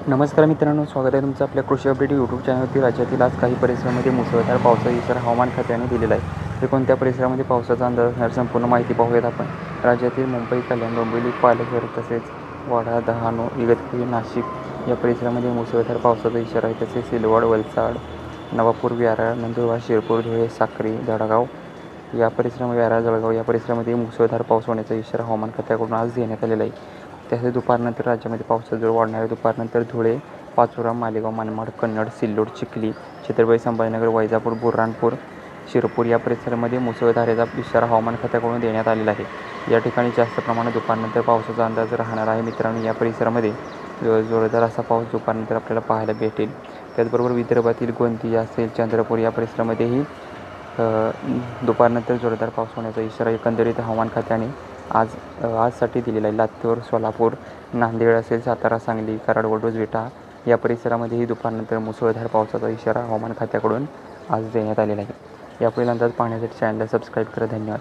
नमस्कार मित्रांनो, स्वागत आहे तुमचं आपल्या कृषी अपडेट यूट्यूब चॅनलवरती. राज्यातील आज काही परिसरामध्ये मुसळधार पावसाचा इशारा हवामान खात्याने दिलेला आहे. हे कोणत्या परिसरामध्ये पावसाचा अंदाज असणार, संपूर्ण माहिती पाहूयात आपण. राज्यातील मुंबई, कल्याण, डोंबिवली, पालघर तसेच वाडा, डहाणू, इगतपुरी, नाशिक या परिसरामध्ये मुसळधार पावसाचा इशारा आहे. तसेच सिल्लोड, वलसाड, नवापूर, विरार, नंदुरबार, शिरपूर, धुळे, साक्री, जळगाव या परिसरामध्ये, विरार, जळगाव या परिसरामध्ये मुसळधार पाऊस होण्याचा इशारा हवामान खात्याकडून आज देण्यात आलेला आहे. तसेच दुपारनंतर राज्यामध्ये पावसाचा जोर वाढणार आहे. दुपारनंतर धुळे, पाचोरा, मालेगाव, मनमाड, कन्नड, सिल्लोड, चिखली, छत्रपती संभाजीनगर, वैजापूर, बुऱ्हाणपूर, शिरपूर या परिसरामध्ये मुसळधारेचा इशारा हवामान खात्याकडून देण्यात आलेला आहे. या ठिकाणी जास्त प्रमाणात दुपारनंतर पावसाचा अंदाज राहणार आहे. मित्रांनो, या परिसरामध्ये जोरदार असा पाऊस दुपारनंतर आपल्याला पाहायला भेटेल. त्याचबरोबर विदर्भातील गोंदिया असेल, चंद्रपूर या परिसरामध्येही दुपारनंतर जोरदार पाऊस होण्याचा इशारा एकंदरीत हवामान खात्याने आजसाठी दिलेला आहे. लातूर, सोलापूर, नांदेड असेल, सातारा, सांगली, कराड, वडूज, विटा या परिसरामध्येही दुपारनंतर मुसळधार पावसाचा इशारा हवामान खात्याकडून आज देण्यात आलेला आहे. यापुढील अंदाज पाहण्यासाठी चॅनलला सबस्क्राईब करा. धन्यवाद.